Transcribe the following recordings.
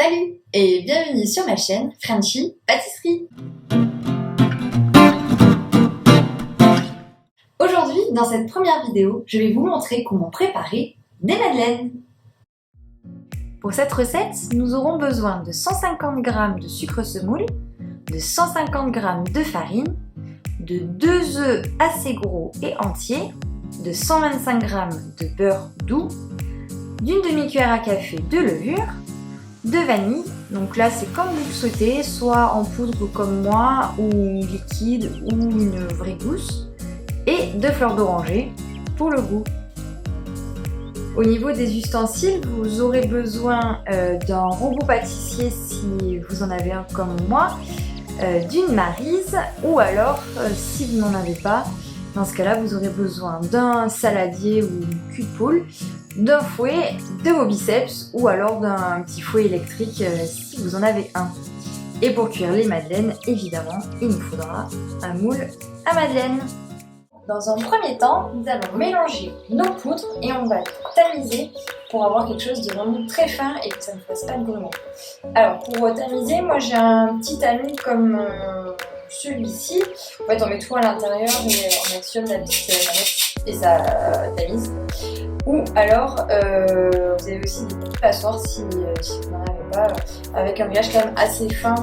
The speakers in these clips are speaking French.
Salut et bienvenue sur ma chaîne Frenchy Pâtisserie. Aujourd'hui, dans cette première vidéo, je vais vous montrer comment préparer des madeleines. Pour cette recette, nous aurons besoin de 150 g de sucre semoule, de 150 g de farine, de 2 œufs assez gros et entiers, de 125 g de beurre doux, d'une demi-cuillère à café de levure, de vanille, donc là c'est comme vous le souhaitez, soit en poudre comme moi, ou liquide, ou une vraie gousse, et de fleurs d'oranger pour le goût. Au niveau des ustensiles, vous aurez besoin d'un robot pâtissier si vous en avez un comme moi, d'une maryse, ou alors si vous n'en avez pas, dans ce cas-là vous aurez besoin d'un saladier ou cul de poule, d'un fouet, de vos biceps ou alors d'un petit fouet électrique si vous en avez un. Et pour cuire les madeleines, évidemment, il nous faudra un moule à madeleine. Dans un premier temps, nous allons mélanger nos poudres et on va tamiser pour avoir quelque chose de vraiment très fin et que ça ne fasse pas de grumeaux. Alors pour tamiser, moi j'ai un petit tamis comme celui-ci. En fait, on met tout à l'intérieur et on actionne la petite manette et ça tamise. Ou alors, vous avez aussi des petites passoires si vous n'en avez pas, avec un grillage quand même assez fin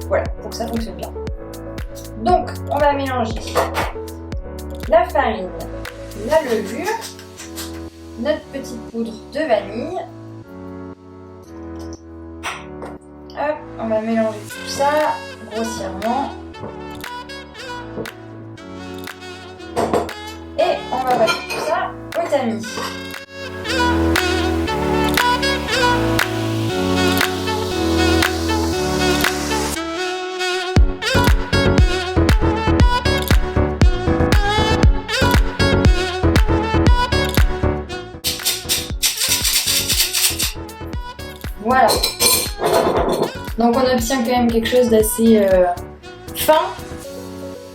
pour que ça fonctionne bien. Donc, on va mélanger la farine, la levure, notre petite poudre de vanille. Hop, on va mélanger tout ça grossièrement. Et on va passer tout ça au tamis. Voilà. Donc on obtient quand même quelque chose d'assez fin.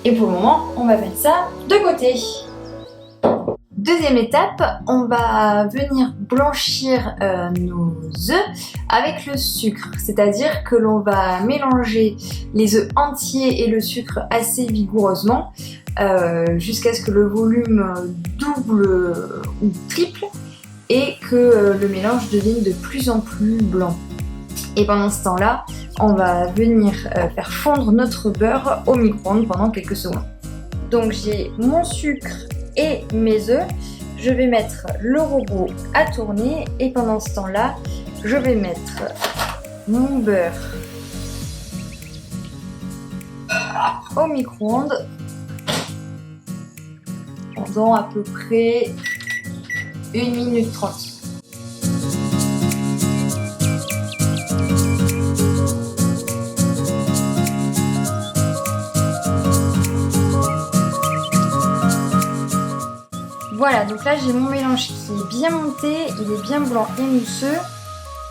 Et pour le moment, on va mettre ça de côté. Deuxième étape, on va venir blanchir nos œufs avec le sucre, c'est-à-dire que l'on va mélanger les œufs entiers et le sucre assez vigoureusement jusqu'à ce que le volume double ou triple et que le mélange devienne de plus en plus blanc. Et pendant ce temps-là, on va venir faire fondre notre beurre au micro-ondes pendant quelques secondes. Donc j'ai mon sucre et mes œufs, je vais mettre le robot à tourner et pendant ce temps-là, je vais mettre mon beurre au micro-ondes pendant à peu près 1 minute 30. Voilà, donc là j'ai mon mélange qui est bien monté, il est bien blanc et mousseux.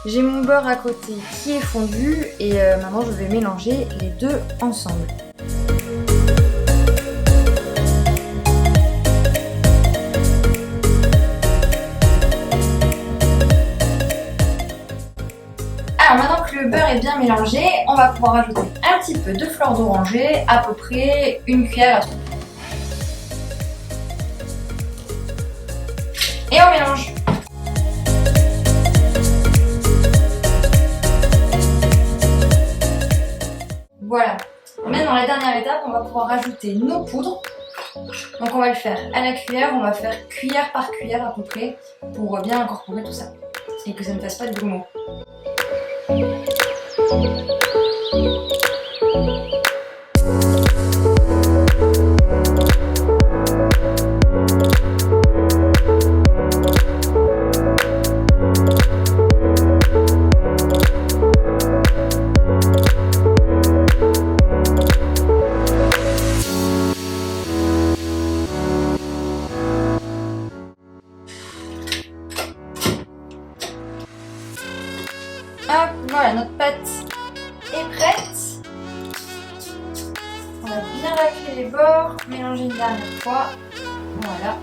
J'ai mon beurre à côté qui est fondu et maintenant je vais mélanger les deux ensemble. Alors maintenant que le beurre est bien mélangé, on va pouvoir ajouter un petit peu de fleur d'oranger, à peu près une cuillère à soupe. Et on mélange. Voilà. Maintenant, la dernière étape, on va pouvoir rajouter nos poudres. Donc on va le faire à la cuillère, on va faire cuillère par cuillère à peu près pour bien incorporer tout ça et que ça ne fasse pas de grumeaux. Hop, voilà, notre pâte est prête. On va bien racler les bords, mélanger une dernière fois. Voilà.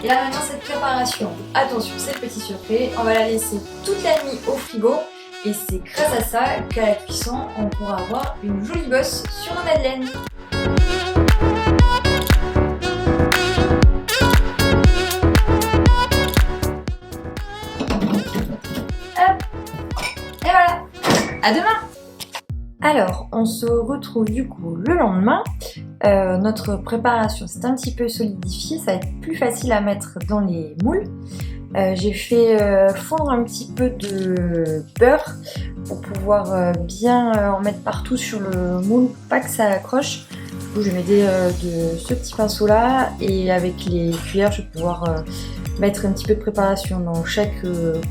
Et là maintenant cette préparation, attention c'est petit surpris, on va la laisser toute la nuit au frigo Et c'est grâce à ça qu'à la cuisson, on pourra avoir une jolie bosse sur nos madeleines. Hop. Et voilà. À demain. Alors, on se retrouve du coup le lendemain. Notre préparation s'est un petit peu solidifiée, ça va être plus facile à mettre dans les moules. J'ai fait fondre un petit peu de beurre pour pouvoir bien en mettre partout sur le moule, pour pas que ça accroche. Du coup, je vais m'aider de ce petit pinceau là, et avec les cuillères, je vais pouvoir mettre un petit peu de préparation dans chaque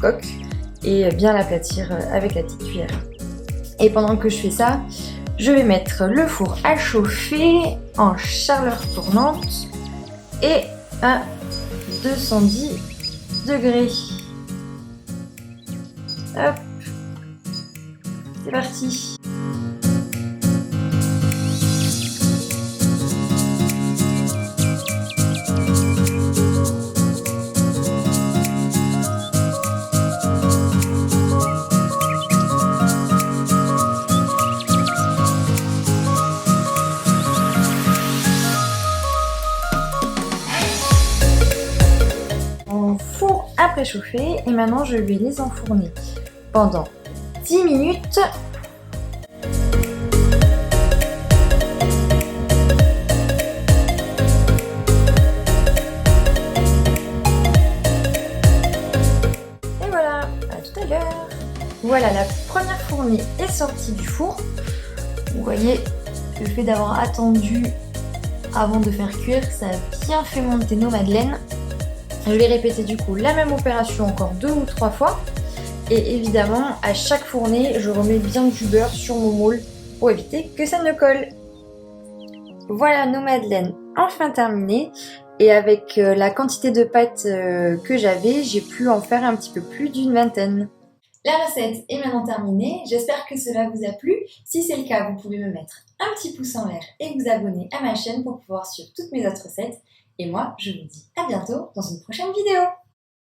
coque et bien l'aplatir avec la petite cuillère. Et pendant que je fais ça, je vais mettre le four à chauffer en chaleur tournante et à 210 degrés. Hop, c'est parti. Four à préchauffer et maintenant je vais les enfourner pendant 10 minutes. Et voilà, à tout à l'heure. Voilà, la première fournie est sortie du four. Vous voyez, le fait d'avoir attendu avant de faire cuire, ça a bien fait monter nos madeleines. Je vais répéter du coup la même opération encore 2 ou 3 fois. Et évidemment, à chaque fournée, je remets bien du beurre sur mon moule pour éviter que ça ne colle. Voilà nos madeleines enfin terminées. Et avec la quantité de pâte que j'avais, j'ai pu en faire un petit peu plus d'une vingtaine. La recette est maintenant terminée. J'espère que cela vous a plu. Si c'est le cas, vous pouvez me mettre un petit pouce en l'air et vous abonner à ma chaîne pour pouvoir suivre toutes mes autres recettes. Et moi, je vous dis à bientôt dans une prochaine vidéo.